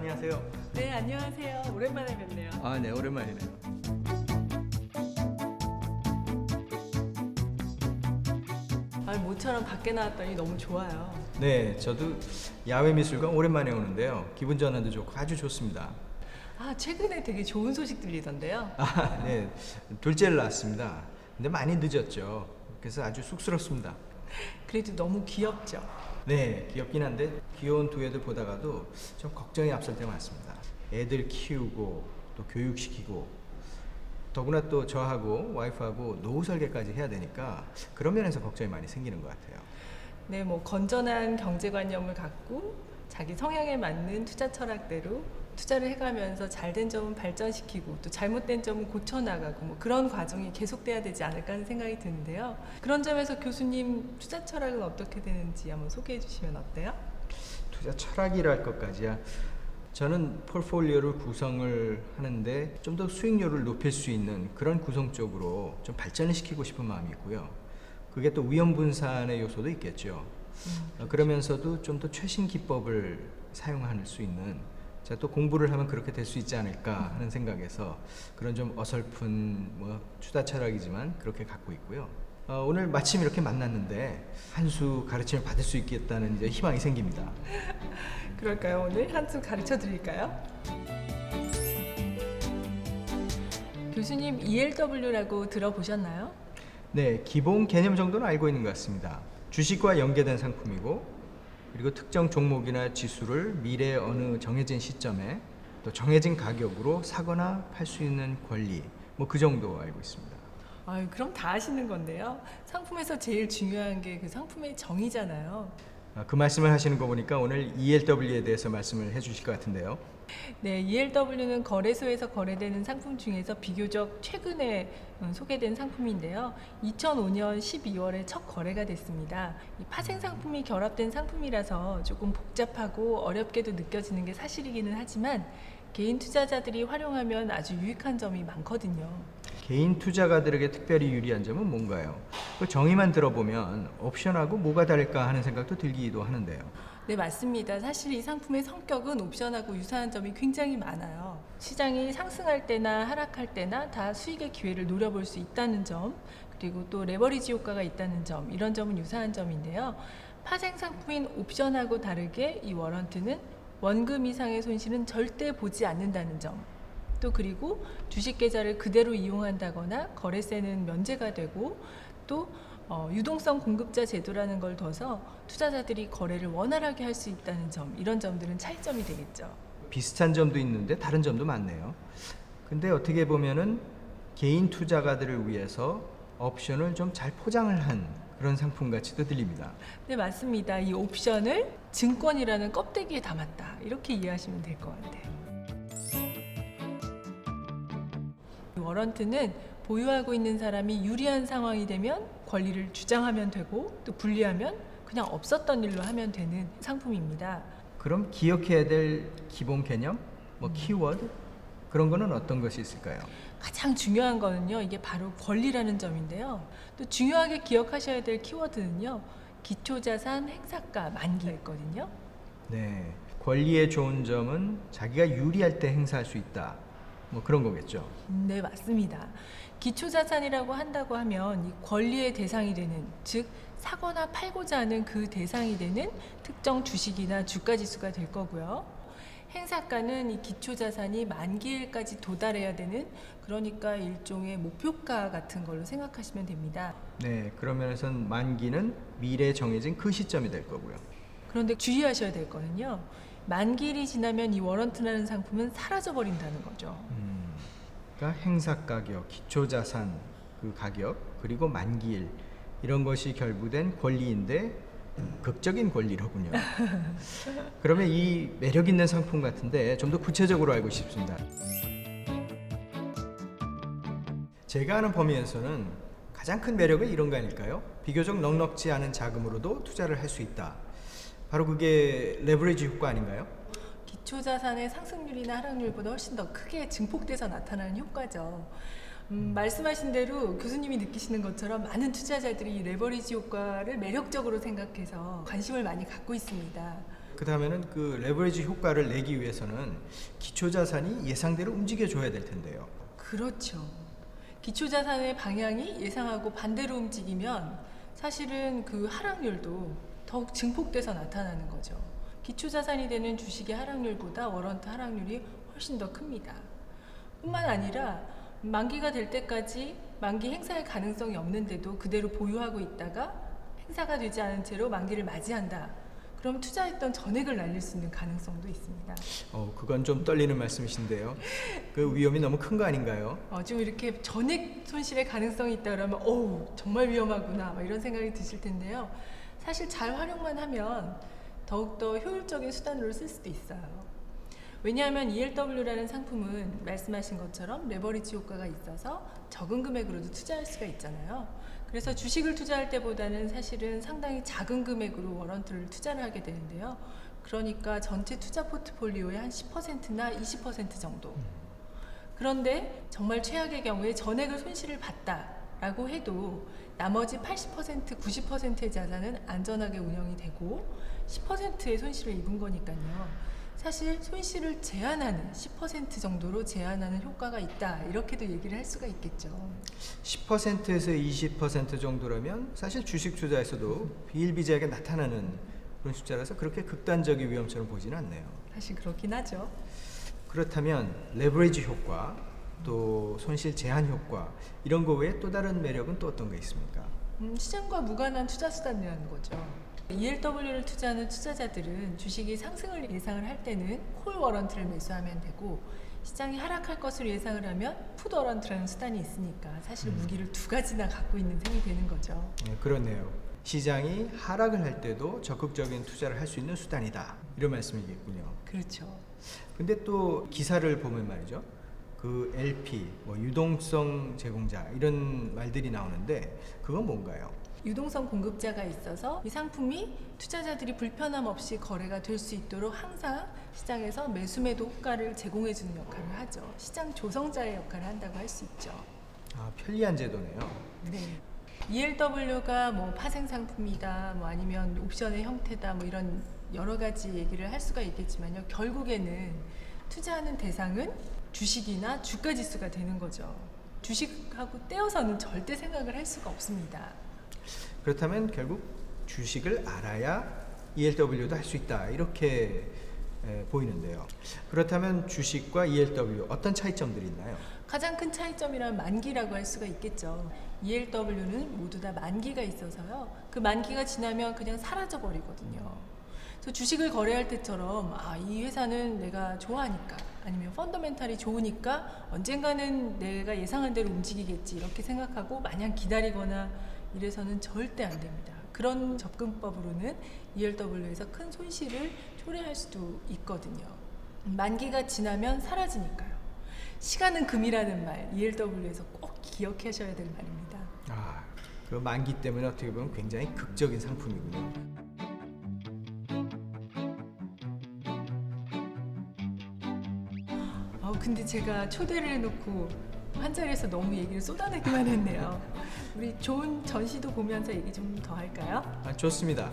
안녕하세요. 네, 안녕하세요. 오랜만에 뵙네요. 네, 오랜만이네요. 모처럼 밖에 나왔더니 너무 좋아요. 네, 저도 야외 미술관 오랜만에 오는데요. 기분 전환도 좋고 아주 좋습니다. 최근에 되게 좋은 소식 들리던데요. 네, 둘째를 낳았습니다. 근데 많이 늦었죠. 그래서 아주 쑥스럽습니다. 그래도 너무 귀엽죠. 네, 귀엽긴 한데 귀여운 두 애들 보다가도 좀 걱정이 앞설 때가 많습니다. 애들 키우고 또 교육시키고 더구나 또 저하고 와이프하고 노후 설계까지 해야 되니까 그런 면에서 걱정이 많이 생기는 것 같아요. 네, 건전한 경제관념을 갖고 자기 성향에 맞는 투자 철학대로 투자를 해가면서 잘된 점은 발전시키고 또 잘못된 점은 고쳐나가고 그런 과정이 계속돼야 되지 않을까 하는 생각이 드는데요. 그런 점에서 교수님 투자 철학은 어떻게 되는지 한번 소개해 주시면 어때요? 투자 철학이랄 것까지야. 저는 포트폴리오를 구성을 하는데 좀 더 수익률을 높일 수 있는 그런 구성 쪽으로 좀 발전을 시키고 싶은 마음이 있고요. 그게 또 위험 분산의 요소도 있겠죠. 그러면서도 좀 더 최신 기법을 사용할 수 있는, 제가 또 공부를 하면 그렇게 될 수 있지 않을까 하는 생각에서 그런 좀 어설픈 투자 철학이지만 그렇게 갖고 있고요. 오늘 마침 이렇게 만났는데 한 수 가르침을 받을 수 있겠다는 이제 희망이 생깁니다. 그럴까요? 오늘 한 수 가르쳐 드릴까요? 교수님 ELW라고 들어보셨나요? 네, 기본 개념 정도는 알고 있는 것 같습니다. 주식과 연계된 상품이고, 그리고 특정 종목이나 지수를 미래 어느 정해진 시점에 또 정해진 가격으로 사거나 팔 수 있는 권리, 그 정도 알고 있습니다. 그럼 다 아시는 건데요. 상품에서 제일 중요한 게 그 상품의 정의잖아요. 그 말씀을 하시는 거 보니까 오늘 ELW에 대해서 말씀을 해주실 것 같은데요. 네, ELW는 거래소에서 거래되는 상품 중에서 비교적 최근에 소개된 상품인데요. 2005년 12월에 첫 거래가 됐습니다. 이 파생 상품이 결합된 상품이라서 조금 복잡하고 어렵게도 느껴지는 게 사실이기는 하지만 개인 투자자들이 활용하면 아주 유익한 점이 많거든요. 개인 투자가들에게 특별히 유리한 점은 뭔가요? 그 정의만 들어보면 옵션하고 뭐가 다를까 하는 생각도 들기도 하는데요. 네, 맞습니다. 사실 이 상품의 성격은 옵션하고 유사한 점이 굉장히 많아요. 시장이 상승할 때나 하락할 때나 다 수익의 기회를 노려볼 수 있다는 점, 그리고 또 레버리지 효과가 있다는 점, 이런 점은 유사한 점인데요. 파생 상품인 옵션하고 다르게 이 워런트는 원금 이상의 손실은 절대 보지 않는다는 점, 또 그리고 주식 계좌를 그대로 이용한다거나 거래세는 면제가 되고 또 유동성 공급자 제도라는 걸 둬서 투자자들이 거래를 원활하게 할 수 있다는 점, 이런 점들은 차이점이 되겠죠. 비슷한 점도 있는데 다른 점도 많네요. 근데 어떻게 보면은 개인 투자가들을 위해서 옵션을 좀 잘 포장을 한 그런 상품 같이도 들립니다. 네, 맞습니다. 이 옵션을 증권이라는 껍데기에 담았다, 이렇게 이해하시면 될 것 같아요. 이 워런트는 보유하고 있는 사람이 유리한 상황이 되면 권리를 주장하면 되고 또 불리하면 그냥 없었던 일로 하면 되는 상품입니다. 그럼 기억해야 될 기본 개념, 키워드 그런 거는 어떤 것이 있을까요? 가장 중요한 거는요, 이게 바로 권리라는 점인데요. 또 중요하게 기억하셔야 될 키워드는요, 기초자산 행사가 만기가 있거든요. 네, 권리의 좋은 점은 자기가 유리할 때 행사할 수 있다. 그런 거겠죠. 네, 맞습니다. 기초자산이라고 한다고 하면 이 권리의 대상이 되는, 즉 사거나 팔고자 하는 그 대상이 되는 특정 주식이나 주가지수가 될 거고요. 행사가는 이 기초자산이 만기일까지 도달해야 되는, 그러니까 일종의 목표가 같은 걸로 생각하시면 됩니다. 네, 그런 면에서는 만기는 미래에 정해진 그 시점이 될 거고요. 그런데 주의하셔야 될 거는요, 만기일이 지나면 이 워런트라는 상품은 사라져버린다는 거죠. 그러니까 행사 가격, 기초자산 그 가격, 그리고 만기일 이런 것이 결부된 권리인데 극적인 권리로군요. 그러면 이 매력 있는 상품 같은데 좀 더 구체적으로 알고 싶습니다. 제가 아는 범위에서는 가장 큰 매력은 이런 거 아닐까요? 비교적 넉넉지 않은 자금으로도 투자를 할 수 있다. 바로 그게 레버리지 효과 아닌가요? 기초자산의 상승률이나 하락률보다 훨씬 더 크게 증폭돼서 나타나는 효과죠. 말씀하신 대로 교수님이 느끼시는 것처럼 많은 투자자들이 레버리지 효과를 매력적으로 생각해서 관심을 많이 갖고 있습니다. 그렇다면은 그 레버리지 효과를 내기 위해서는 기초 자산이 예상대로 움직여 줘야 될 텐데요. 그렇죠. 기초 자산의 방향이 예상하고 반대로 움직이면 사실은 그 하락률도 더욱 증폭돼서 나타나는 거죠. 기초 자산이 되는 주식의 하락률보다 워런트 하락률이 훨씬 더 큽니다. 뿐만 아니라 만기가 될 때까지 만기 행사의 가능성이 없는데도 그대로 보유하고 있다가 행사가 되지 않은 채로 만기를 맞이한다. 그럼 투자했던 전액을 날릴 수 있는 가능성도 있습니다. 그건 좀 떨리는 말씀이신데요. 그 위험이 너무 큰 거 아닌가요? 좀 이렇게 전액 손실의 가능성이 있다 그러면 어우 정말 위험하구나 막 이런 생각이 드실 텐데요. 사실 잘 활용만 하면 더욱더 효율적인 수단으로 쓸 수도 있어요. 왜냐하면 ELW라는 상품은 말씀하신 것처럼 레버리지 효과가 있어서 적은 금액으로도 투자할 수가 있잖아요. 그래서 주식을 투자할 때보다는 사실은 상당히 작은 금액으로 워런트를 투자를 하게 되는데요. 그러니까 전체 투자 포트폴리오의 한 10%나 20% 정도. 그런데 정말 최악의 경우에 전액을 손실을 봤다라고 해도 나머지 80%, 90%의 자산은 안전하게 운영이 되고 10%의 손실을 입은 거니까요. 사실 손실을 제한하는 10% 정도로 제한하는 효과가 있다 이렇게도 얘기를 할 수가 있겠죠. 10%에서 20% 정도라면 사실 주식 투자에서도 비일비재하게 나타나는 그런 숫자라서 그렇게 극단적인 위험처럼 보지는 않네요. 사실 그렇긴 하죠. 그렇다면 레버리지 효과, 또 손실 제한 효과 이런 거 외에 또 다른 매력은 또 어떤 게 있습니까? 시장과 무관한 투자 수단이라는 거죠. ELW를 투자하는 투자자들은 주식이 상승을 예상을 할 때는 콜 워런트를 매수하면 되고 시장이 하락할 것을 예상을 하면 풋 워런트라는 수단이 있으니까 사실 무기를 두 가지나 갖고 있는 셈이 되는 거죠. 네, 그렇네요. 시장이 하락을 할 때도 적극적인 투자를 할 수 있는 수단이다 이런 말씀이겠군요. 그렇죠. 근데 또 기사를 보면 말이죠. 그 LP, 유동성 제공자 이런 말들이 나오는데 그건 뭔가요? 유동성 공급자가 있어서 이 상품이 투자자들이 불편함 없이 거래가 될 수 있도록 항상 시장에서 매수매도 효과를 제공해 주는 역할을 하죠. 시장 조성자의 역할을 한다고 할 수 있죠. 편리한 제도네요. 네. ELW가 파생 상품이다, 아니면 옵션의 형태다, 이런 여러 가지 얘기를 할 수가 있겠지만요. 결국에는 투자하는 대상은 주식이나 주가 지수가 되는 거죠. 주식하고 떼어서는 절대 생각을 할 수가 없습니다. 그렇다면 결국 주식을 알아야 ELW도 할 수 있다 이렇게 보이는데요. 그렇다면 주식과 ELW 어떤 차이점들이 있나요? 가장 큰 차이점이란 만기라고 할 수가 있겠죠. ELW는 모두 다 만기가 있어서요. 그 만기가 지나면 그냥 사라져 버리거든요. 그래서 주식을 거래할 때처럼 이 회사는 내가 좋아하니까 아니면 펀더멘탈이 좋으니까 언젠가는 내가 예상한 대로 움직이겠지 이렇게 생각하고 마냥 기다리거나 이래서는 절대 안 됩니다. 그런 접근법으로는 ELW에서 큰 손실을 초래할 수도 있거든요. 만기가 지나면 사라지니까요. 시간은 금이라는 말, ELW에서 꼭 기억하셔야 될 말입니다. 그 만기 때문에 어떻게 보면 굉장히 극적인 상품이군요. 근데 제가 초대를 해놓고 한 자리에서 너무 얘기를 쏟아내기만 했네요. 우리 좋은 전시도 보면서 얘기 좀 더 할까요? 좋습니다.